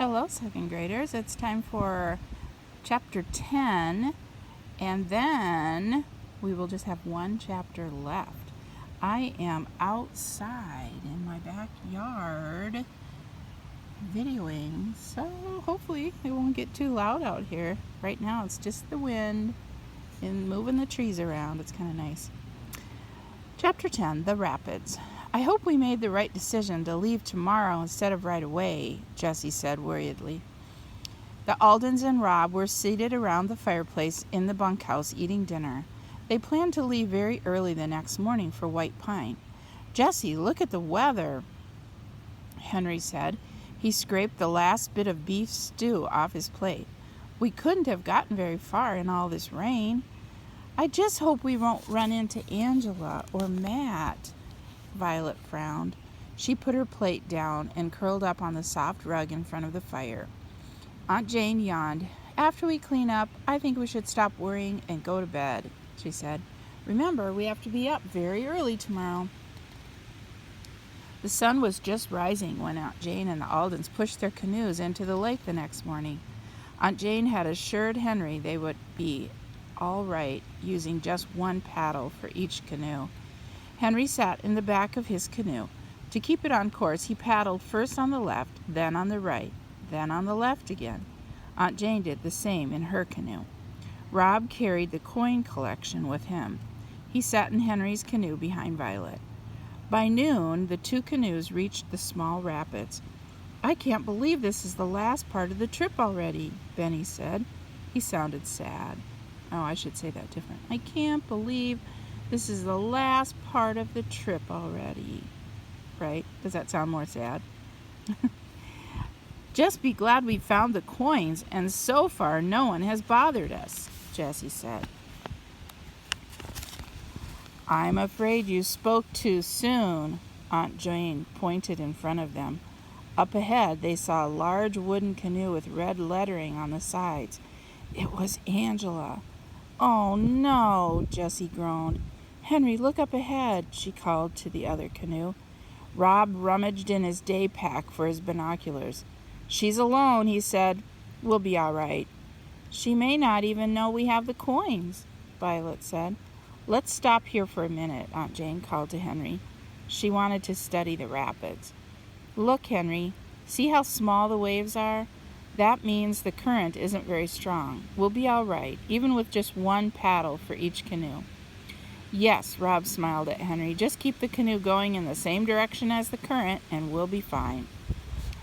Hello, second graders. It's time for chapter 10, and then we will just have one chapter left. I am outside in my backyard videoing, so hopefully it won't get too loud out here. Right now it's just the wind and moving the trees around. It's kind of nice. Chapter 10, The Rapids. I hope we made the right decision to leave tomorrow instead of right away, Jessie said worriedly. The Aldens and Rob were seated around the fireplace in the bunkhouse eating dinner. They planned to leave very early the next morning for White Pine. Jessie, look at the weather, Henry said. He scraped the last bit of beef stew off his plate. We couldn't have gotten very far in all this rain. I just hope we won't run into Angela or Matt. Violet frowned. She put her plate down and curled up on the soft rug in front of the fire. Aunt Jane yawned. After we clean up, I think we should stop worrying and go to bed, she said. Remember, we have to be up very early tomorrow. The sun was just rising when Aunt Jane and the Aldens pushed their canoes into the lake the next morning. Aunt Jane had assured Henry they would be all right using just one paddle for each canoe. Henry sat in the back of his canoe. To keep it on course, he paddled first on the left, then on the right, then on the left again. Aunt Jane did the same in her canoe. Rob carried the coin collection with him. He sat in Henry's canoe behind Violet. By noon, the two canoes reached the small rapids. I can't believe this is the last part of the trip already, Benny said. He sounded sad. Oh, I should say that different. I can't believe this is the last part of the trip already. Right? Does that sound more sad? Just be glad we found the coins, and so far no one has bothered us, Jessie said. I'm afraid you spoke too soon, Aunt Jane pointed in front of them. Up ahead, they saw a large wooden canoe with red lettering on the sides. It was Angela. Oh, no, Jessie groaned. Henry, look up ahead, she called to the other canoe. Rob rummaged in his day pack for his binoculars. She's alone, he said. We'll be all right. She may not even know we have the coins, Violet said. Let's stop here for a minute, Aunt Jane called to Henry. She wanted to study the rapids. Look, Henry, see how small the waves are? That means the current isn't very strong. We'll be all right, even with just one paddle for each canoe. Yes, Rob smiled at Henry. Just keep the canoe going in the same direction as the current, and we'll be fine.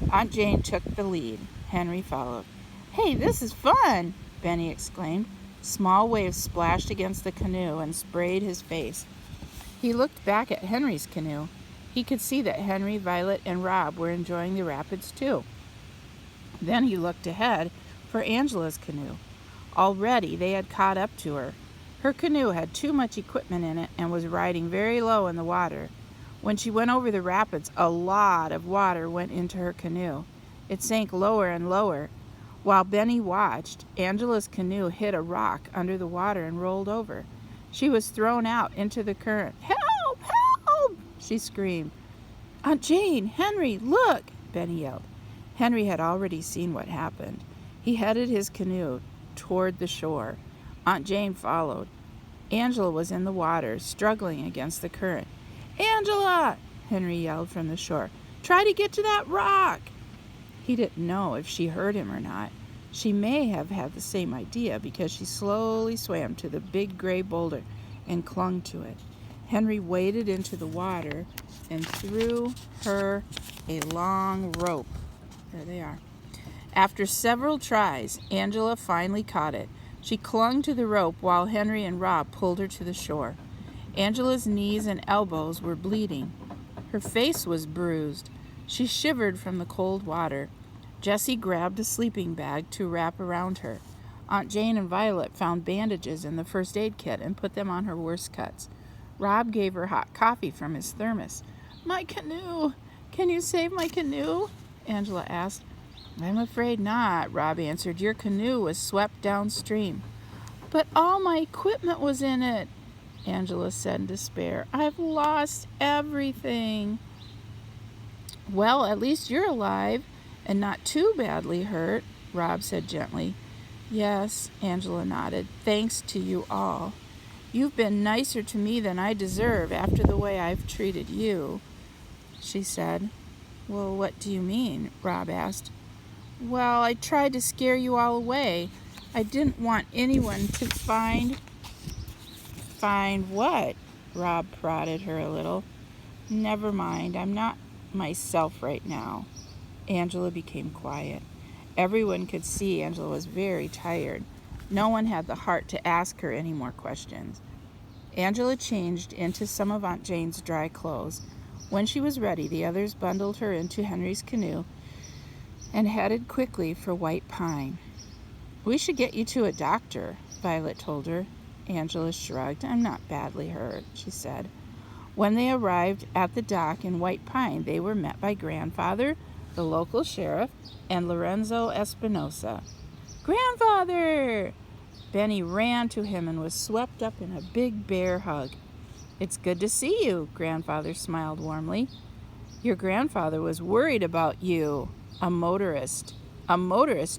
Aunt Jane took the lead. Henry followed. Hey, this is fun, Benny exclaimed. Small waves splashed against the canoe and sprayed his face. He looked back at Henry's canoe. He could see that Henry, Violet, and Rob were enjoying the rapids too. Then he looked ahead for Angela's canoe. Already they had caught up to her. Her canoe had too much equipment in it and was riding very low in the water. When she went over the rapids, a lot of water went into her canoe. It sank lower and lower. While Benny watched, Angela's canoe hit a rock under the water and rolled over. She was thrown out into the current. Help! Help! She screamed. Aunt Jane! Henry! Look! Benny yelled. Henry had already seen what happened. He headed his canoe toward the shore. Aunt Jane followed. Angela was in the water, struggling against the current. Angela! Henry yelled from the shore. Try to get to that rock! He didn't know if she heard him or not. She may have had the same idea because she slowly swam to the big gray boulder and clung to it. Henry waded into the water and threw her a long rope. There they are. After several tries, Angela finally caught it. She clung to the rope while Henry and Rob pulled her to the shore. Angela's knees and elbows were bleeding. Her face was bruised. She shivered from the cold water. Jessie grabbed a sleeping bag to wrap around her. Aunt Jane and Violet found bandages in the first aid kit and put them on her worst cuts. Rob gave her hot coffee from his thermos. My canoe! Can you save my canoe? Angela asked. I'm afraid not, Rob answered. Your canoe was swept downstream. But all my equipment was in it, Angela said in despair. I've lost everything. Well, at least you're alive, And not too badly hurt, Rob said gently. Yes, Angela nodded. Thanks to you all. You've been nicer to me than I deserve after the way I've treated you, she said. Well, what do you mean? Rob asked. Well, I tried to scare you all away. I didn't want anyone to find what? Rob prodded her a little. Never mind, I'm not myself right now. Angela became quiet. Everyone could see Angela was very tired. No one had the heart to ask her any more questions. Angela changed into some of Aunt Jane's dry clothes. When she was ready, the others bundled her into Henry's canoe and headed quickly for White Pine. We should get you to a doctor, Violet told her. Angela shrugged. I'm not badly hurt, she said. When they arrived at the dock in White Pine, they were met by Grandfather, the local sheriff, and Lorenzo Espinosa. Grandfather! Benny ran to him and was swept up in a big bear hug. It's good to see you, Grandfather smiled warmly. Your grandfather was worried about you. A motorist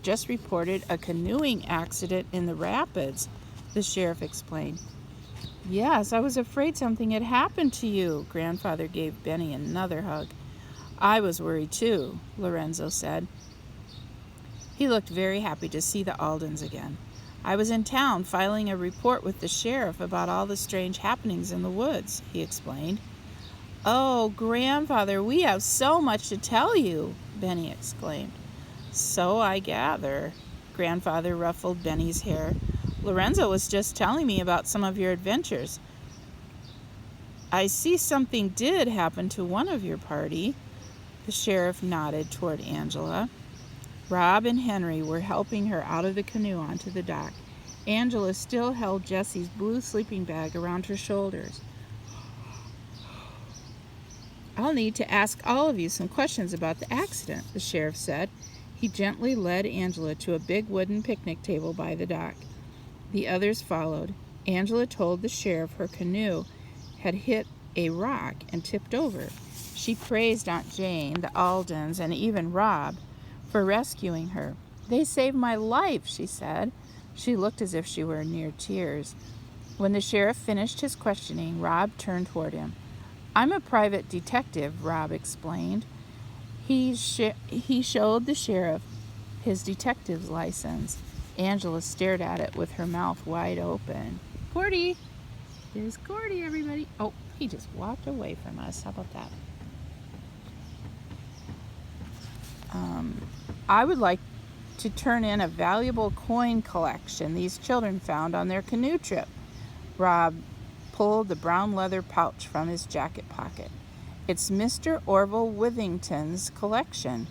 just reported a canoeing accident in the rapids, the sheriff explained. Yes, I was afraid something had happened to you. Grandfather gave Benny another hug. I was worried too, Lorenzo said. He looked very happy to see the Aldens again. I was in town filing a report with the sheriff about all the strange happenings in the woods, he explained. Oh, Grandfather, we have so much to tell you, Benny exclaimed. So I gather. Grandfather ruffled Benny's hair. Lorenzo was just telling me about some of your adventures. I see something did happen to one of your party. The sheriff nodded toward Angela. Rob and Henry were helping her out of the canoe onto the dock. Angela still held Jessie's blue sleeping bag around her shoulders. I'll need to ask all of you some questions about the accident, the sheriff said. He gently led Angela to a big wooden picnic table by the dock. The others followed. Angela told the sheriff her canoe had hit a rock and tipped over. She praised Aunt Jane, the Aldens, and even Rob for rescuing her. They saved my life, she said. She looked as if she were near tears. When the sheriff finished his questioning, Rob turned toward him. I'm a private detective, Rob explained. He showed the sheriff his detective's license. Angela stared at it with her mouth wide open. Cordy! There's Cordy, everybody. Oh, he just walked away from us. How about that? I would like to turn in a valuable coin collection these children found on their canoe trip. Rob pulled the brown leather pouch from his jacket pocket. It's Mr. Orville Withington's collection.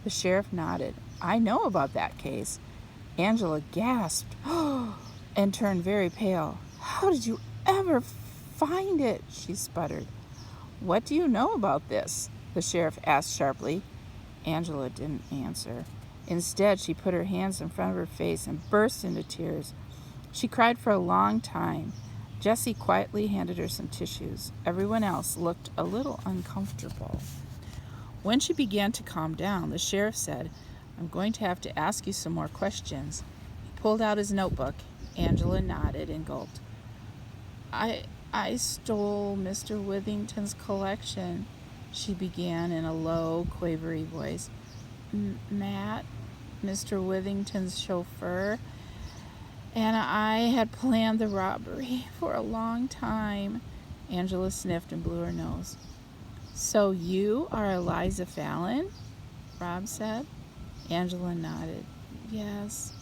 The sheriff nodded. I know about that case. Angela gasped and turned very pale. How did you ever find it? She sputtered. What do you know about this? The sheriff asked sharply. Angela didn't answer. Instead, she put her hands in front of her face and burst into tears. She cried for a long time. Jessie quietly handed her some tissues. Everyone else looked a little uncomfortable. When she began to calm down, the sheriff said, I'm going to have to ask you some more questions. He pulled out his notebook. Angela nodded and gulped. I stole Mr. Withington's collection, she began in a low, quavery voice. Matt, Mr. Withington's chauffeur, and I had planned the robbery for a long time. Angela sniffed and blew her nose. So you are Eliza Fallon? Rob said. Angela nodded. Yes,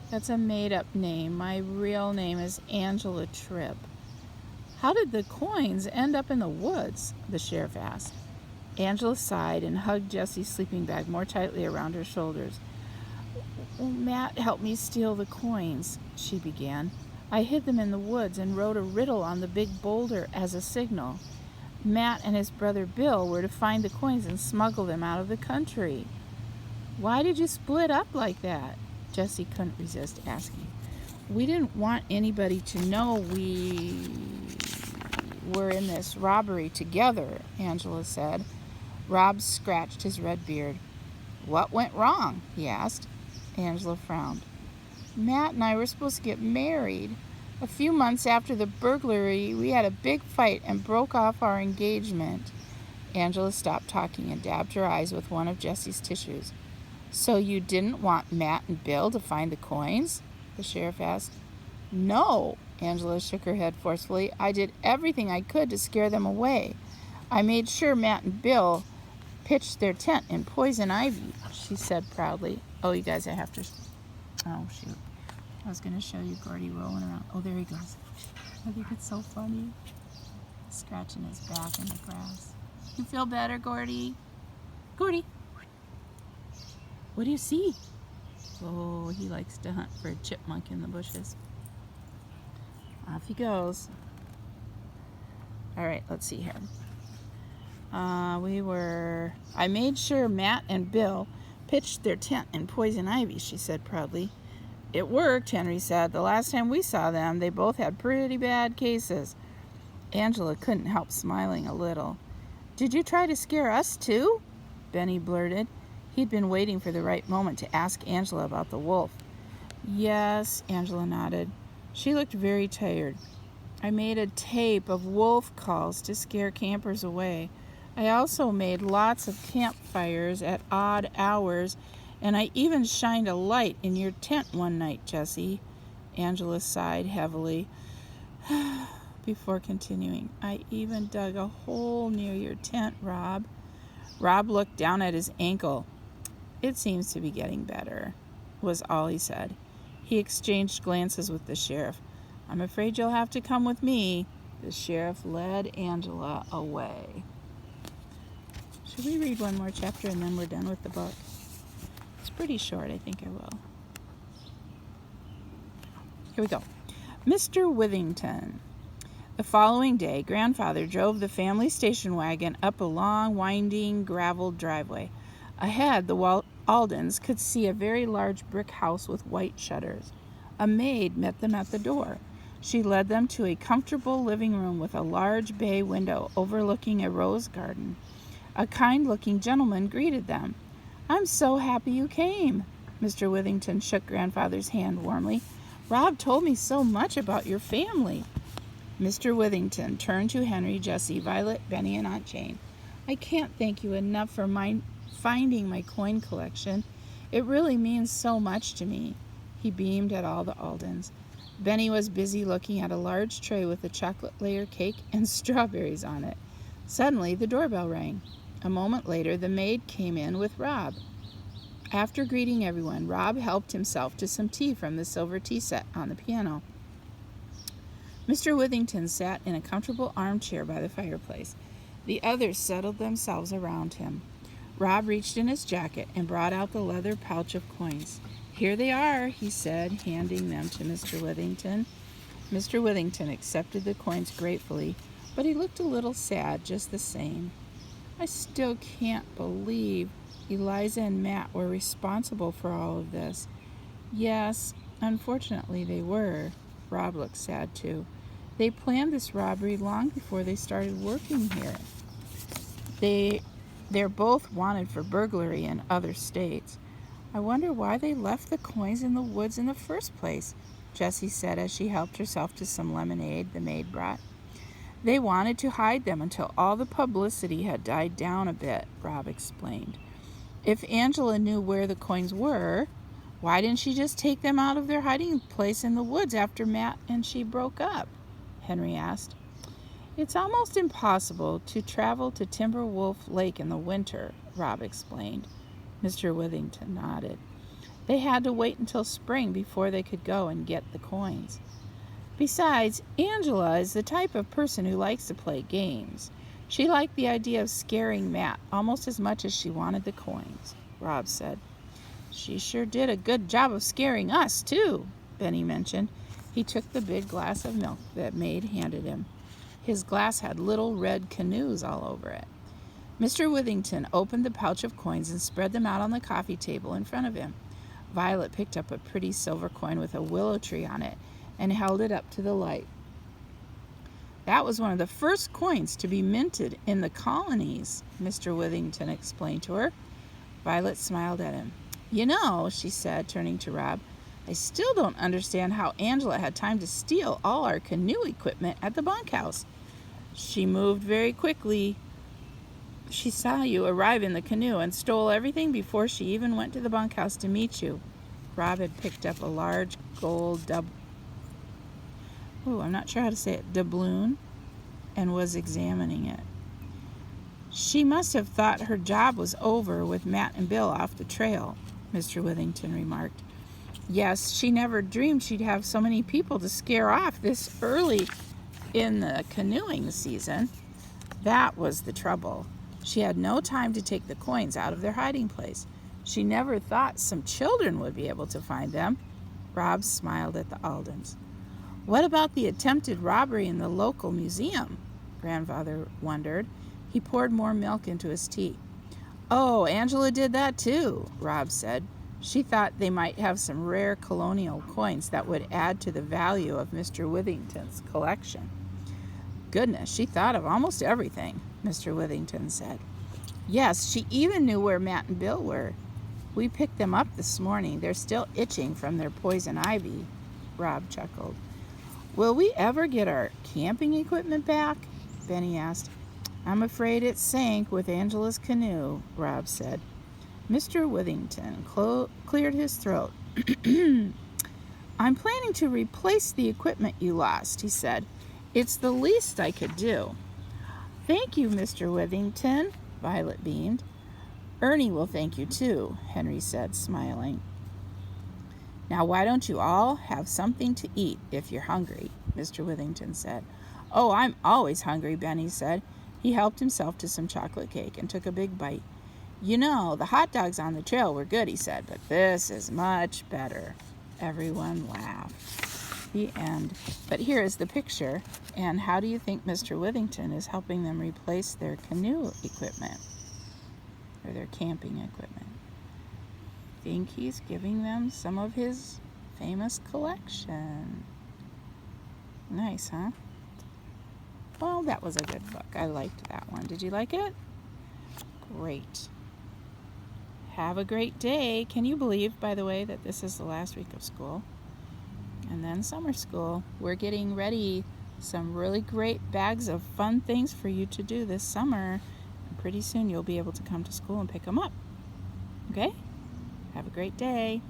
that's a made-up name. My real name is Angela Tripp. How did the coins end up in the woods? The sheriff asked. Angela sighed and hugged Jessie's sleeping bag more tightly around her shoulders. Well, Matt helped me steal the coins, she began. I hid them in the woods and wrote a riddle on the big boulder as a signal. Matt and his brother Bill were to find the coins and smuggle them out of the country. Why did you split up like that? Jessie couldn't resist asking. We didn't want anybody to know we were in this robbery together, Angela said. Rob scratched his red beard. What went wrong? He asked. Angela frowned. Matt and I were supposed to get married. A few months after the burglary, we had a big fight and broke off our engagement. Angela stopped talking and dabbed her eyes with one of Jessie's tissues. So you didn't want Matt and Bill to find the coins? The sheriff asked. No, Angela shook her head forcefully. I did everything I could to scare them away. I made sure Matt and Bill pitched their tent in poison ivy, she said proudly. Oh, you guys, I have to... Oh, shoot. I was going to show you Gordy rolling around. Oh, there he goes. I think it's so funny. Scratching his back in the grass. You feel better, Gordy? Gordy! What do you see? Oh, he likes to hunt for a chipmunk in the bushes. Off he goes. All right, let's see here. I made sure Matt and Bill pitched their tent in poison ivy, she said proudly. It worked, Henry said. The last time we saw them, they both had pretty bad cases. Angela couldn't help smiling a little. Did you try to scare us too? Benny blurted. He'd been waiting for the right moment to ask Angela about the wolf. Yes, Angela nodded. She looked very tired. I made a tape of wolf calls to scare campers away. I also made lots of campfires at odd hours, and I even shined a light in your tent one night, Jessie. Angela sighed heavily before continuing. I even dug a hole near your tent, Rob. Rob looked down at his ankle. It seems to be getting better, was all he said. He exchanged glances with the sheriff. I'm afraid you'll have to come with me. The sheriff led Angela away. Should we read one more chapter and then we're done with the book? It's pretty short. I think I will. Here we go. Mr. Withington. The following day, Grandfather drove the family station wagon up a long, winding, graveled driveway. Ahead, the Aldens could see a very large brick house with white shutters. A maid met them at the door. She led them to a comfortable living room with a large bay window overlooking a rose garden. A kind-looking gentleman greeted them. I'm so happy you came. Mr. Withington shook Grandfather's hand warmly. Rob told me so much about your family. Mr. Withington turned to Henry, Jessie, Violet, Benny, and Aunt Jane. I can't thank you enough for finding my coin collection. It really means so much to me. He beamed at all the Aldens. Benny was busy looking at a large tray with a chocolate layer cake and strawberries on it. Suddenly, the doorbell rang. A moment later, the maid came in with Rob. After greeting everyone, Rob helped himself to some tea from the silver tea set on the piano. Mr. Withington sat in a comfortable armchair by the fireplace. The others settled themselves around him. Rob reached in his jacket and brought out the leather pouch of coins. Here they are, he said, handing them to Mr. Withington. Mr. Withington accepted the coins gratefully, but he looked a little sad just the same. I still can't believe Eliza and Matt were responsible for all of this. Yes, unfortunately they were. Rob looked sad too. They planned this robbery long before they started working here. They're both wanted for burglary in other states. I wonder why they left the coins in the woods in the first place, Jessie said as she helped herself to some lemonade the maid brought. They wanted to hide them until all the publicity had died down a bit, Rob explained. If Angela knew where the coins were, why didn't she just take them out of their hiding place in the woods after Matt and she broke up? Henry asked. It's almost impossible to travel to Timberwolf Lake in the winter, Rob explained. Mr. Withington nodded. They had to wait until spring before they could go and get the coins. Besides, Angela is the type of person who likes to play games. She liked the idea of scaring Matt almost as much as she wanted the coins, Rob said. She sure did a good job of scaring us, too, Benny mentioned. He took the big glass of milk that maid handed him. His glass had little red canoes all over it. Mr. Withington opened the pouch of coins and spread them out on the coffee table in front of him. Violet picked up a pretty silver coin with a willow tree on it and held it up to the light. That was one of the first coins to be minted in the colonies, Mr. Withington explained to her. Violet smiled at him. You know, she said, turning to Rob, I still don't understand how Angela had time to steal all our canoe equipment at the bunkhouse. She moved very quickly. She saw you arrive in the canoe and stole everything before she even went to the bunkhouse to meet you. Rob had picked up a large gold I'm not sure how to say it, doubloon, and was examining it. She must have thought her job was over with Matt and Bill off the trail, Mr. Withington remarked. Yes, she never dreamed she'd have so many people to scare off this early in the canoeing season. That was the trouble. She had no time to take the coins out of their hiding place. She never thought some children would be able to find them. Rob smiled at the Aldens. What about the attempted robbery in the local museum? Grandfather wondered. He poured more milk into his tea. Oh, Angela did that too, Rob said. She thought they might have some rare colonial coins that would add to the value of Mr. Withington's collection. Goodness, she thought of almost everything, Mr. Withington said. Yes, she even knew where Matt and Bill were. We picked them up this morning. They're still itching from their poison ivy, Rob chuckled. Will we ever get our camping equipment back? Benny asked. I'm afraid it sank with Angela's canoe, Rob said. Mr. Withington cleared his throat. I'm planning to replace the equipment you lost, he said. It's the least I could do. Thank you, Mr. Withington, Violet beamed. Ernie will thank you too, Henry said, smiling. Now why don't you all have something to eat if you're hungry, Mr. Withington said. Oh, I'm always hungry, Benny said. He helped himself to some chocolate cake and took a big bite. You know, the hot dogs on the trail were good, he said, but this is much better. Everyone laughed. The end. But here is the picture. And how do you think Mr. Withington is helping them replace their canoe equipment? Or their camping equipment? Think he's giving them some of his famous collection. Nice, huh? Well, that was a good book. I liked that one. Did you like it? Great. Have a great day. Can you believe, by the way, that this is the last week of school? And then summer school. We're getting ready some really great bags of fun things for you to do this summer. And pretty soon you'll be able to come to school and pick them up. Okay? Have a great day.